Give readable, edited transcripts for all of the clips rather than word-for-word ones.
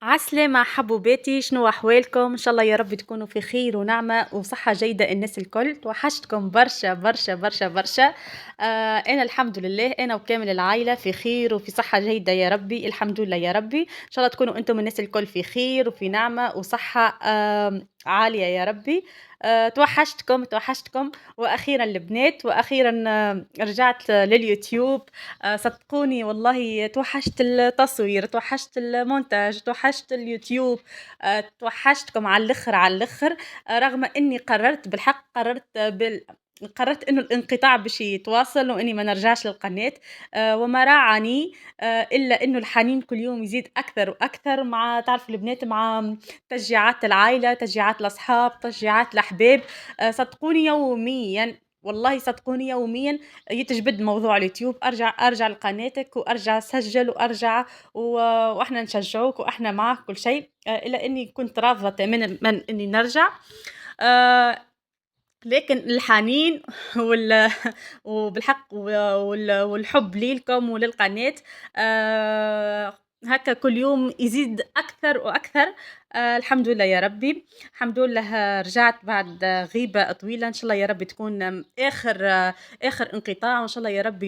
عسلامة حبوباتي، شنو أحوالكم؟ إن شاء الله يا رب تكونوا في خير ونعمة وصحة جيدة. الناس الكل توحشتكم برشا برشا برشا برشا. أنا الحمد لله، أنا وكامل العائلة في خير وفي صحة جيدة يا ربي، الحمد لله يا ربي. إن شاء الله تكونوا أنتم الناس الكل في خير وفي نعمة وصحة عالية يا ربي. توحشتكم توحشتكم. وأخيرا البنات، وأخيرا رجعت لليوتيوب. صدقوني والله توحشت التصوير، توحشت المونتاج، توحشت اليوتيوب. توحشتكم على الآخر على الآخر. رغم إني قررت بالحق، قررت إنه الانقطاع باش يتواصل وإني ما نرجعش للقناة. وما راعني إلا إنه الحنين كل يوم يزيد أكثر وأكثر، مع تعرف البنات، مع تشجيعات العائلة، تشجيعات الأصحاب، تشجيعات الأحباب. صدقوني يوميا، والله صدقوني يوميا يتجبد موضوع اليوتيوب، ارجع لقناتك وارجع اسجل وارجع واحنا نشجعوك واحنا معك كل شيء. الا اني كنت رافضه تماما من اني نرجع. آه، لكن الحنين وال وبالحق والحب ليلكم وللقناة هكا كل يوم يزيد أكثر وأكثر. الحمد لله يا ربي، الحمد لله. رجعت بعد غيبة طويلة، إن شاء الله يا رب تكون آخر انقطاع، وإن شاء الله يا رب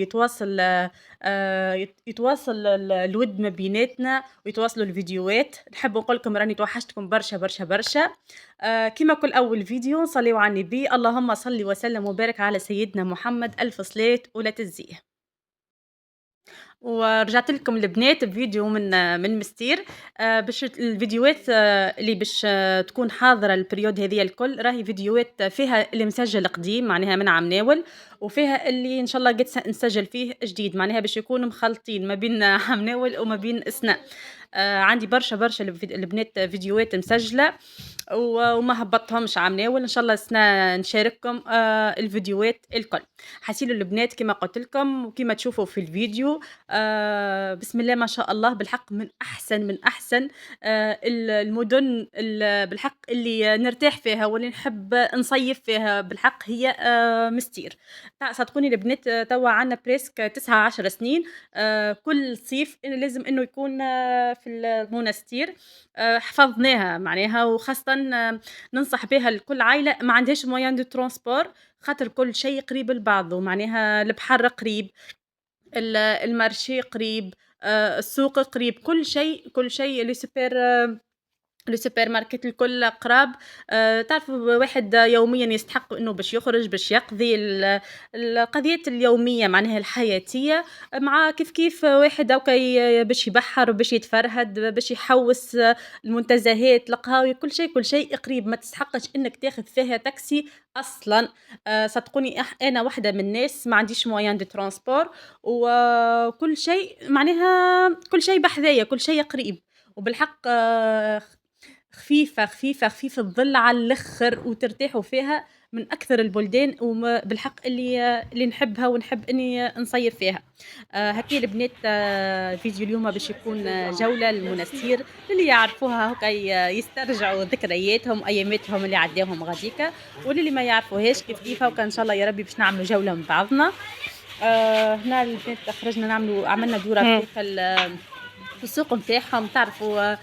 يتواصل الود ما بيناتنا ويتواصلوا الفيديوهات. نحب نقول لكم راني توحشتكم برشا برشا برشا. كما كل أول فيديو نصليو على النبي، اللهم صل وسلم وبارك على سيدنا محمد، ألف صلاة ولا تزيه. ورجعت لكم البنات بفيديو من مستير. باش الفيديوهات اللي باش تكون حاضره البريود هذه الكل، راهي فيديوهات فيها اللي مسجل قديم معناها من عمناول، وفيها اللي ان شاء الله قد نسجل فيه جديد، معناها باش يكونوا مخلطين ما بين عمناول وما بين اسناء. عندي برشا برشا البنات فيديوهات مسجله وما هبطتهمش عمناول. ان شاء الله سنا نشارككم الفيديوهات الكل. حسيلو البنات كما قلت لكم وكما تشوفوا في الفيديو، بسم الله ما شاء الله، بالحق من احسن المدن بالحق اللي نرتاح فيها واللي نحب نصيف فيها بالحق هي مستير. صدقوني البنات، توا عندنا بريسك 9 10 سنين كل صيف لازم انه يكون في المونستير. حفظناها معناها، وخاصة ننصح بها لكل عائلة ما عندهاش مويان دو ترونسبور، خاطر كل شيء قريب لبعضه، معناها البحر قريب، المارشي قريب، السوق قريب، كل شيء لي سوبر ماركت الكل قراب. تعرف واحد يوميا يستحق انه باش يخرج باش يقضي القضيات اليوميه معناها الحياتيه، مع كيف واحد هكا باش يبحر وباش يتفرهد باش يحوس. المنتزهات القهاوي كل شيء قريب، ما تستحقش انك تاخذ فيها تاكسي اصلا. صدقوني انا واحده من الناس ما عنديش مويان دي ترانسبور، وكل شيء معناها كل شيء بحذايا، كل شيء قريب. وبالحق خفيفة الظل على الآخر وترتاحوا فيها، من أكثر البلدان بالحق اللي نحبها ونحب إني نصيف فيها. هكا البنات، فيديو اليوم باش يكون جولة للمنستير اللي يعرفوها هكا يسترجعوا ذكرياتهم أياماتهم اللي عداهم غاديكا، واللي ما يعرفوهاش كيف وكان إن شاء الله يا ربي باش نعملوا جولة من بعضنا. هنا البنات خرجنا عملنا دورة في السوق نتاعهم، تعرفوا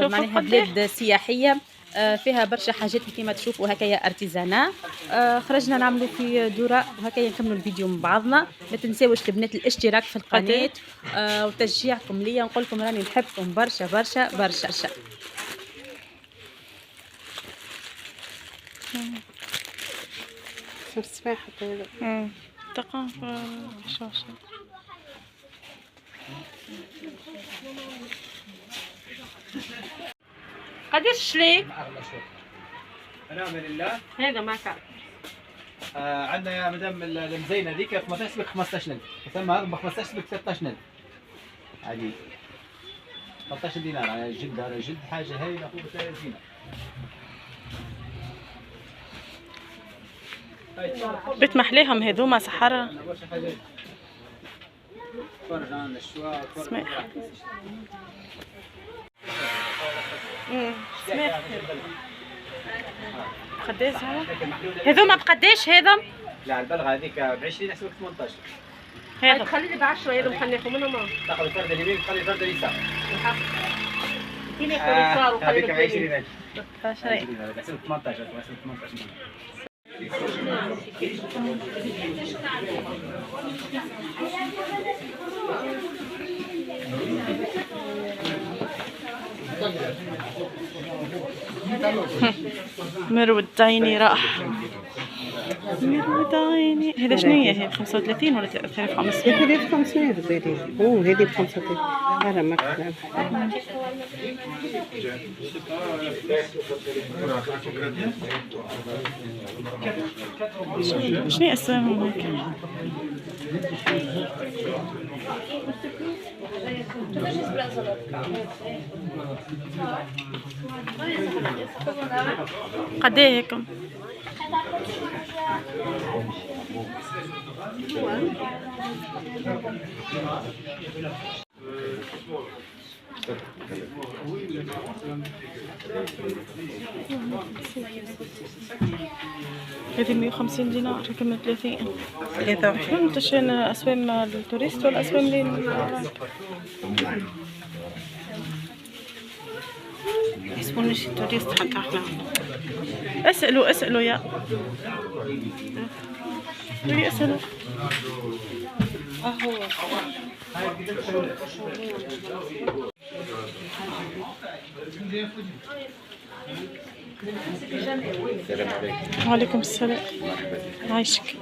معناها بلاد سياحيه فيها برشا حاجات كيما تشوفوا هكايا ارتيزانا. خرجنا نعملوا في دوره وهكايا نكملوا الفيديو من بعضنا. ما تنساوش البنات الاشتراك في القناه وتشجيعكم ليا، نقول لكم راني نحبكم برشا برشا برشا. السباحة ثقافة شاشة. قديش شريك؟ نعم لله. هذا معك. عندنا يا مدام المزينه ذيك 18 بك 15000، ثم هذا ب 15 بك 13000 عادي. 13 دينار على جد، على جد حاجه هايله فوق 30. بيت محليهم هذوما صحراء. فرج عن الشواء سماح. قداش هذوما بقداش هذا؟ لا البلغه هذيك ب 20 يحسبك 18. هذا خليني ب 10 هذا محنيكم منهم. تاخذ فرده اليمين تخلي فرده اليسار. هذيك 20000. 16. 20000 تحسب 18 تحسب 18. مرود عيني راح. مرود عيني. هذا شنو هي؟ هي 35 ولا 3500؟ هذه ب 500 بالي. هذه ب 35. هذا ما كان. شنو اسامهم هيك؟ قديه هيكم؟ هذه 150 دينار كم 30. هذا فهمت شنو اسوام التوريست ولا اسوام للعرب؟ يسمونه شي توريست حتى احنا. اسألوا يا اسألوا. هو وعليكم السلام. عايشك.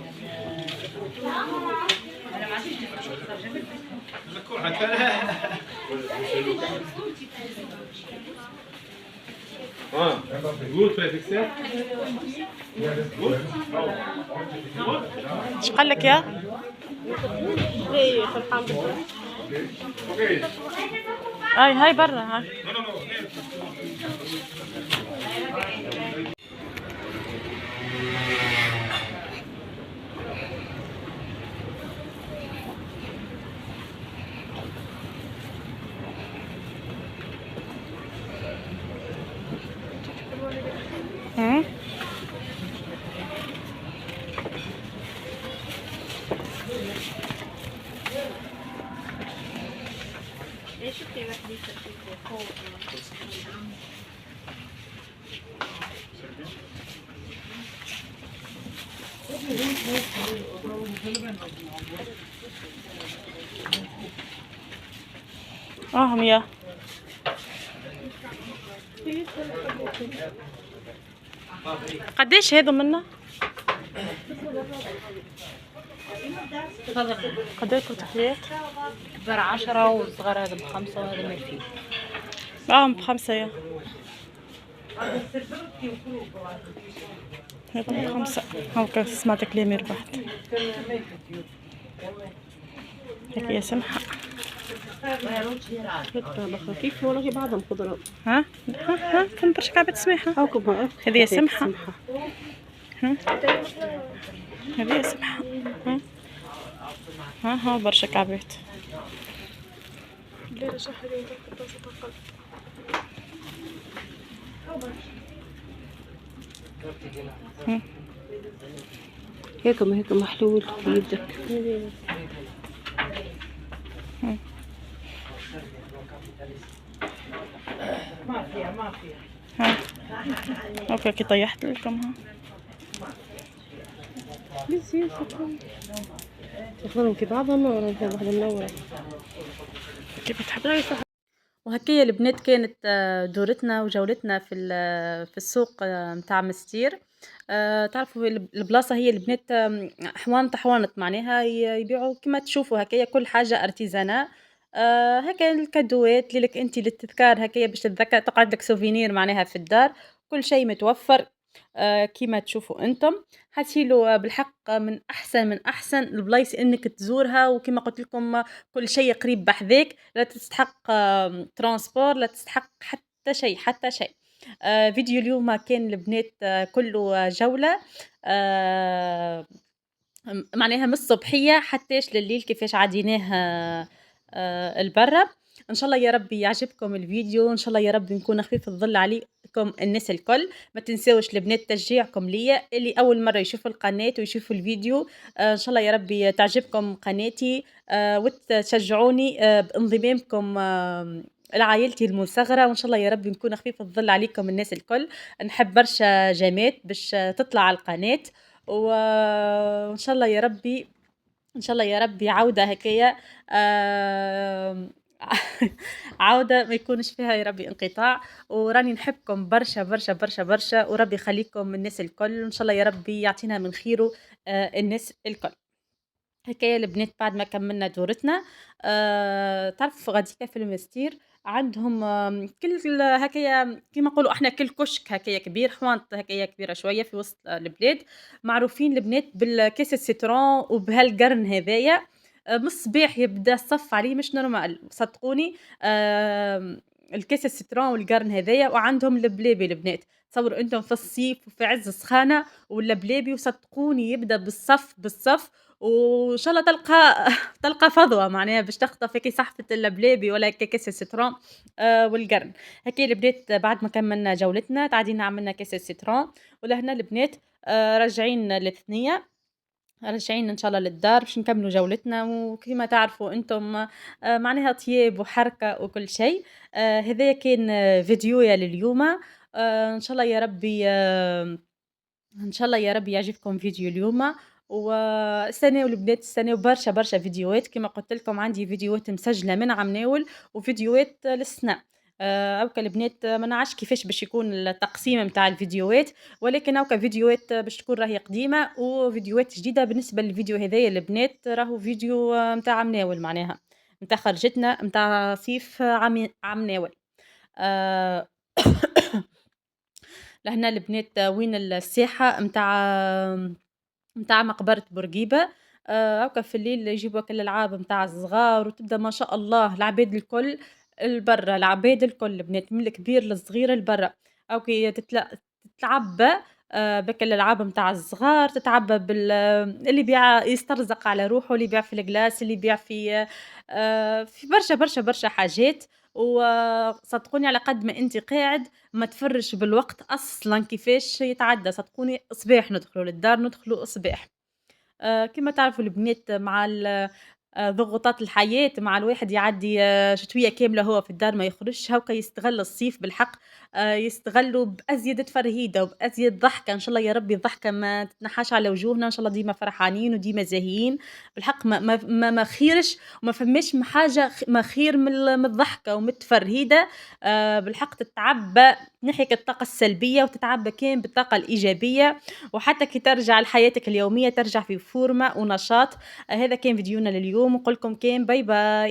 ايش قال لك يا؟ هاي برا هاي. هم يا قديش هذا منا؟ قديش التحليات؟ كبر 10 والصغار هذا ب5 وهذا ما فيه. ب5 يا هذا ب5. هاكا سمعت كلامي ربحت. هيك يا سمحة. خفيف والله بعضهم خضرة. ها كم برشا كعبة سماحة. هاكم هذه يا سمحة. هذه يا سمحة. ها برشا كعبات. هيك محلول في يدك. ما فيها. اوكي كي طيحت لكم. بس تاخذهم في بعضهم ولا في واحدة منورة كيف تحب. وهكايا البنات كانت دورتنا وجولتنا في السوق متاع مستير. تعرفوا البلاصه هي البنات حوانت معناها يبيعوا كما تشوفوا هكايا كل حاجه ارتيزانا. هكا الكادوات لك انت للتذكار هكايا باش تتذكر تقعد لك سوفينير معناها في الدار. كل شيء متوفر كما تشوفوا انتم. حتيلو بالحق من احسن البلايص انك تزورها وكما قلت لكم كل شيء قريب بحذاك. لا تستحق ترانسبور لا تستحق حتى شيء. فيديو اليوم كان البنات كله جولة معناها من الصبحية حتىش لليل كيفاش عديناه البرة. ان شاء الله يا ربي يعجبكم الفيديو. ان شاء الله يا ربي نكون خفيف الظل عليكم الناس الكل. ما تنساوش البنات تشجيعكم ليا اللي اول مره يشوفوا القناه ويشوفوا الفيديو. ان شاء الله يا ربي تعجبكم قناتي وتشجعوني بانضمامكم لعائلتي المصغرة، وإن شاء الله يا ربي نكون خفيف الظل عليكم الناس الكل. نحب برشا جامات باش تطلع على القناة، وإن شاء الله يا ربي، إن شاء الله يا ربي عودة هكايا، آمم عودة ما يكونش فيها يا ربي انقطاع، وراني نحبكم برشا، برشا، برشا، برشا، وربي يخليكم الناس الكل، وإن شاء الله يا ربي يعطينا من خيره الناس الكل. هكايا البنات بعد ما كملنا دورتنا، تعرف غاديكا في المستير عندهم كل هكايا كيما نقولوا احنا كل كشك هكايا كبير، حوانت هكايا كبيرة شوية في وسط البلاد، معروفين البنات بالكاس السيترون وبهالقرن هذايا. من الصباح يبدا الصف عليه مش نورمال صدقوني. الكاس السيترون والقرن هذايا، وعندهم البلابي البنات. تصوروا انتم في الصيف وفي عز السخانة والبلابي، وصدقوني يبدا بالصف بالصف، وإن شاء الله تلقى فضوى معناها باش تخطف هيك صحفة اللبلابي ولا كاس السيترون والقرن. هكا البنات بعد ما كملنا جولتنا تعدينا عملنا كاس السيترون، ولهنا البنات راجعين للثنية، راجعين إن شاء الله للدار باش نكملوا جولتنا. وكما تعرفوا أنتم معناها طياب وحركة وكل شيء. هذايا كان فيديويا لليوم. إن شاء الله يا ربي إن شاء الله يا ربي يعجبكم فيديو اليوم. واستناو البنات، استناو برشا برشا فيديوهات، كما قلت لكم عندي فيديوهات مسجلة من عمناول وفيديوهات للسنة. أوكا البنات ما نعرفش كيفاش باش يكون التقسيم متاع الفيديوهات، ولكن أوكا فيديوهات باش تكون راهي قديمة وفيديوهات جديدة. بالنسبة للفيديو هذايا البنات راهو فيديو متاع عمناول معناها، متاع خرجتنا متاع صيف عمناول. آه، لهنا البنات وين الساحة متاع مقبرة بورقيبة. هاكا في الليل يجيبوا هاكا الألعاب متاع الصغار، وتبدا ما شاء الله العباد الكل لبرا، العباد الكل البنات من الكبير للصغير لبرا. هاكا تتلعب بك الألعاب متاع الصغار، تتعبى اللي يبيع يسترزق على روحه، اللي يبيع في الكلاس، اللي يبيع في برشا برشا برشا حاجات. وصدقوني على قد ما انت قاعد ما تفرش بالوقت اصلا كيفاش يتعدى. صدقوني صباح ندخلوا للدار، ندخلوا صباح. كما تعرفوا البنات مع ضغوطات الحياة، مع الواحد يعدي شتوية كاملة هو في الدار ما يخرجش، هاكا يستغل الصيف بالحق. يستغلوا بأزيد تفرهيدة وبأزيد ضحكة. إن شاء الله يا ربي الضحكة ما تتنحاش على وجوهنا، إن شاء الله ديما فرحانين وديما زاهيين بالحق. ما خيرش وما فماش حاجة ما خير من الضحكة ومن التفرهيدة. بالحق تتعبى ناحية الطاقة السلبية وتتعبى كان بالطاقة الإيجابية، وحتى كي ترجع لحياتك اليومية ترجع في فورمة ونشاط. هذا كان فيديونا لليوم، ونقول لكم كان باي باي.